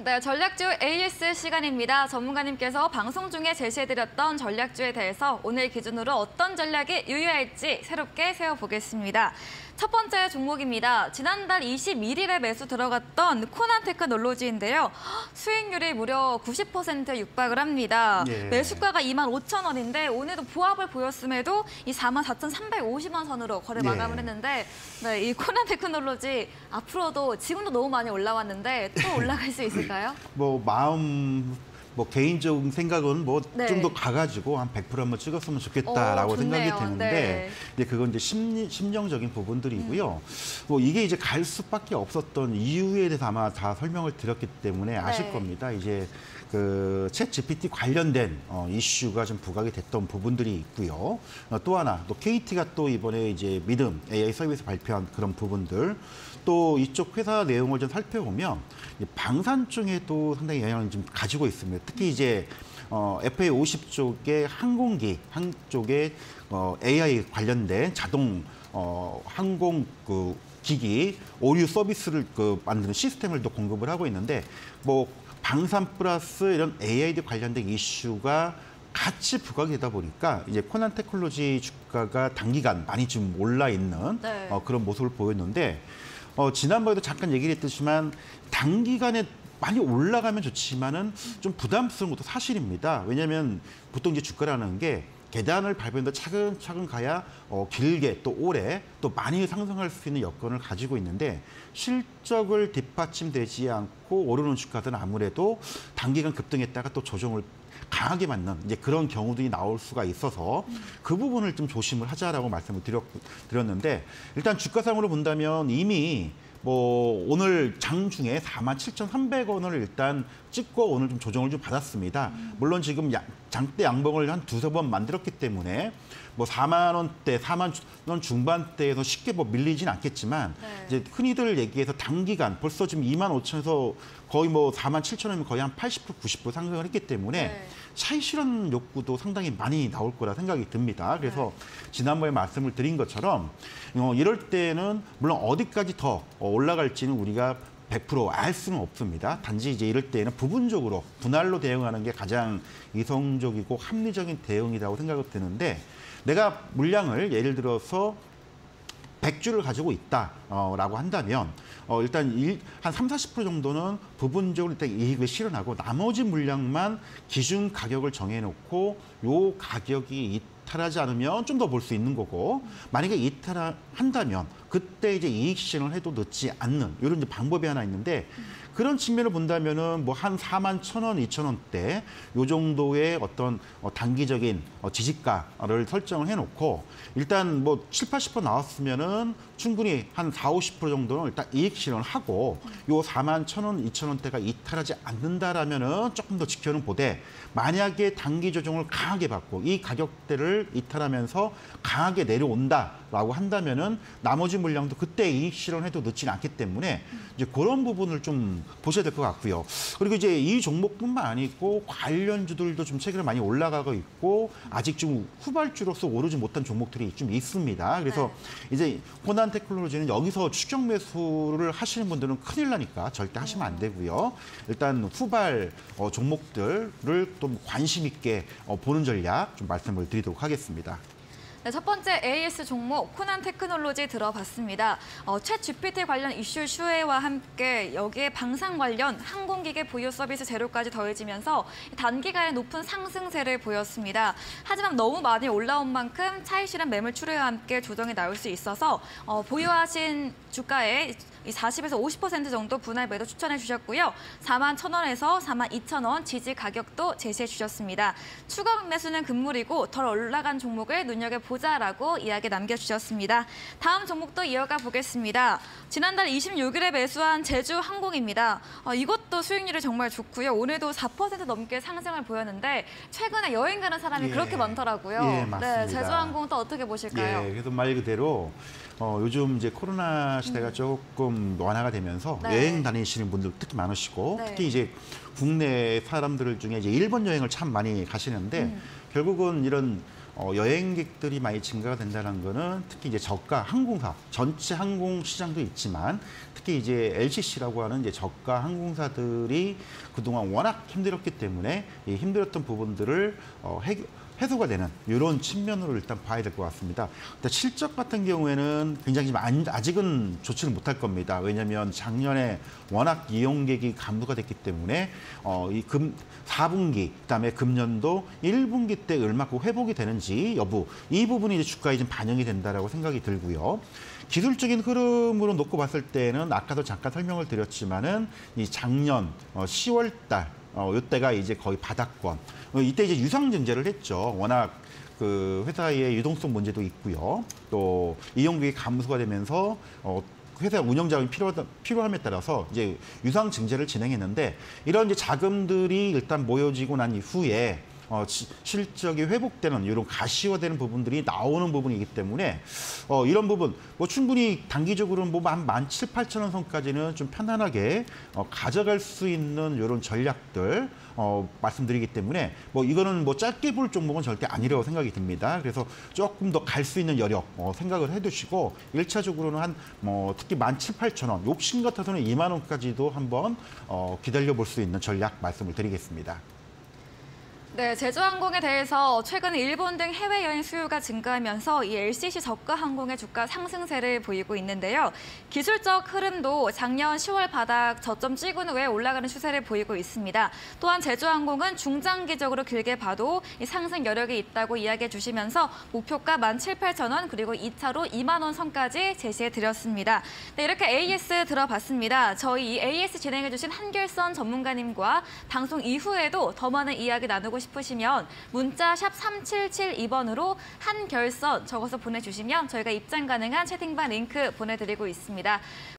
네, 전략주 AS 시간입니다. 전문가님께서 방송 중에 제시해드렸던 전략주에 대해서 오늘 기준으로 어떤 전략이 유효할지 새롭게 세워보겠습니다. 첫 번째 종목입니다. 지난달 21일에 매수 들어갔던 코난테크놀로지인데요. 수익률이 무려 90%에 육박을 합니다. 예. 매수가가 25,000원인데 오늘도 보합을 보였음에도 이 44,350원 선으로 거래 마감을 했는데 네, 이 코난테크놀로지 앞으로도 지금도 너무 많이 올라왔는데 또 올라갈 수 있을까요? 개인적인 생각은 네. 좀 더 가가지고 한 100% 한번 찍었으면 좋겠다라고 생각이 드는데 네. 이제 그건 이제 심정적인 부분들이고요. 이게 이제 갈 수밖에 없었던 이유에 대해서 아마 다 설명을 드렸기 때문에 아실 겁니다. 이제 그 챗 GPT 관련된 이슈가 좀 부각이 됐던 부분들이 있고요. 또 하나, 또 KT가 또 이번에 이제 믿음 AI 서비스 발표한 그런 부분들, 또 이쪽 회사 내용을 좀 살펴보면 방산 쪽에도 상당히 영향을 좀 가지고 있습니다. 특히 이제 FA50 쪽의 항공기 한쪽에 AI 관련된 자동 항공 기기 오류 서비스를 만드는 시스템을 또 공급을 하고 있는데 방산 플러스 이런 AI 관련된 이슈가 같이 부각이 되다 보니까 이제 코난테크놀로지 주가가 단기간 많이 좀 올라 있는 그런 모습을 보였는데 지난번에도 잠깐 얘기를 했듯이만 단기간에 많이 올라가면 좋지만은 좀 부담스러운 것도 사실입니다. 왜냐하면 보통 이제 주가라는 게 계단을 밟으면서 차근차근 가야 길게 또 오래 또 많이 상승할 수 있는 여건을 가지고 있는데 실적을 뒷받침되지 않고 오르는 주가들은 아무래도 단기간 급등했다가 또 조정을 강하게 맞는 이제 그런 경우들이 나올 수가 있어서 그 부분을 좀 조심을 하자라고 말씀을 드렸는데 일단 주가상으로 본다면 이미 오늘 장중에 47,300원을 일단 찍고 오늘 좀 조정을 좀 받았습니다. 물론 지금 장대 양봉을 한 두세 번 만들었기 때문에 4만 원대, 4만 원 중반대에서 쉽게 밀리진 않겠지만 이제 흔히들 얘기해서 단기간 벌써 지금 25,000에서 거의 47,000원이면 거의 한 80%, 90% 상승을 했기 때문에 차익 실현 욕구도 상당히 많이 나올 거라 생각이 듭니다. 그래서 지난번에 말씀을 드린 것처럼 이럴 때는 물론 어디까지 더 올라갈지는 우리가 100% 알 수는 없습니다. 단지 이제 이럴 때는 부분적으로 분할로 대응하는 게 가장 이성적이고 합리적인 대응이라고 생각이 드는데 내가 물량을 예를 들어서 100주를 가지고 있다라고 한다면 일단 한 30, 40% 정도는 부분적으로 일단 이익을 실현하고 나머지 물량만 기준 가격을 정해놓고 요 가격이 이탈하지 않으면 좀 더 볼 수 있는 거고 만약에 이탈한다면 그때 이제 이익 실현을 해도 늦지 않는 이런 이제 방법이 하나 있는데 그런 측면을 본다면은 한 41,000원, 2,000원대 요 정도의 어떤 단기적인 지지가를 설정을 해놓고 일단 7, 80% 나왔으면은 충분히 한 4, 50% 정도는 일단 이익 실현을 하고 요 41,000원, 2,000원대가 이탈하지 않는다라면은 조금 더 지켜는 보되 만약에 단기 조정을 강하게 받고 이 가격대를 이탈하면서 강하게 내려온다라고 한다면은 나머지 물량도 그때 이익 실현해도 늦지는 않기 때문에 이제 그런 부분을 좀 보셔야 될 것 같고요. 그리고 이제 이 종목뿐만 아니고 관련주들도 좀 최근에 많이 올라가고 있고 아직 좀 후발주로서 오르지 못한 종목들이 좀 있습니다. 그래서 이제 코난테크놀로지는 여기서 추격 매수를 하시는 분들은 큰일 나니까 절대 하시면 안 되고요. 일단 후발 종목들을 또 관심 있게 보는 전략 좀 말씀을 드리도록 하겠습니다. 네, 첫 번째 AS 종목 코난테크놀로지 들어봤습니다. 챗 GPT 관련 이슈 수혜와 함께 여기에 방산 관련 항공기계 보유 서비스 제로까지 더해지면서 단기간에 높은 상승세를 보였습니다. 하지만 너무 많이 올라온 만큼 차익 실현 매물 출회와 함께 조정이 나올 수 있어서 보유하신 주가에 40에서 50% 정도 분할 매도 추천해 주셨고요. 41,000원에서 42,000원 지지 가격도 제시해 주셨습니다. 추가 매수는 금물이고 덜 올라간 종목을 눈여겨보자라고 이야기 남겨주셨습니다. 다음 종목도 이어가 보겠습니다. 지난달 26일에 매수한 제주항공입니다. 이것도 수익률이 정말 좋고요. 오늘도 4% 넘게 상승을 보였는데 최근에 여행 가는 사람이 그렇게 많더라고요. 맞습니다. 네, 제주항공 또 어떻게 보실까요? 그래서 말 그대로 요즘 이제 코로나 시대가 조금 완화가 되면서 여행 다니시는 분들 특히 많으시고 특히 이제 국내 사람들 중에 이제 일본 여행을 참 많이 가시는데 결국은 이런 여행객들이 많이 증가가 된다는 거는 특히 이제 저가 항공사, 전체 항공 시장도 있지만 특히 이제 LCC라고 하는 이제 저가 항공사들이 그동안 워낙 힘들었기 때문에 이 힘들었던 부분들을 해소가 되는 이런 측면으로 일단 봐야 될 것 같습니다. 근데 실적 같은 경우에는 굉장히 아직은 좋지는 못할 겁니다. 왜냐하면 작년에 워낙 이용객이 감소가 됐기 때문에 4분기, 그다음에 금년도 1분기 때 얼마큼 회복이 되는지 여부, 이 부분이 이제 주가에 좀 반영이 된다라고 생각이 들고요. 기술적인 흐름으로 놓고 봤을 때는 아까도 잠깐 설명을 드렸지만은 이 작년 10월 달 이때가 이제 거의 바닥권. 이때 이제 유상 증제를 했죠. 워낙 그 회사의 유동성 문제도 있고요. 또 이용객이 감소가 되면서 회사 운영 자금이 필요함에 따라서 이제 유상 증제를 진행했는데 이런 이제 자금들이 일단 모여지고 난 이후에 실적이 회복되는 이런 가시화되는 부분들이 나오는 부분이기 때문에 이런 부분 충분히 단기적으로는 한 17,800원 선까지는 좀 편안하게 가져갈 수 있는 이런 전략들 말씀드리기 때문에 이거는 짧게 볼 종목은 절대 아니라고 생각이 듭니다. 그래서 조금 더 갈 수 있는 여력 생각을 해두시고 1차적으로는 한 특히 17,800원 욕심 같아서는 2만 원까지도 한번 기다려 볼 수 있는 전략 말씀을 드리겠습니다. 네, 제주항공에 대해서 최근 일본 등 해외여행 수요가 증가하면서 이 LCC 저가 항공의 주가 상승세를 보이고 있는데요. 기술적 흐름도 작년 10월 바닥 저점 찍은 후에 올라가는 추세를 보이고 있습니다. 또한 제주항공은 중장기적으로 길게 봐도 이 상승 여력이 있다고 이야기해 주시면서 목표가 17,800원 그리고 2차로 2만 원 선까지 제시해 드렸습니다. 네, 이렇게 AS 들어봤습니다. 저희 이 AS 진행해 주신 한결선 전문가님과 방송 이후에도 더 많은 이야기 나누고 싶으시면 문자 샵 3772번으로 한결선 적어서 보내주시면 저희가 입장 가능한 채팅방 링크 보내드리고 있습니다.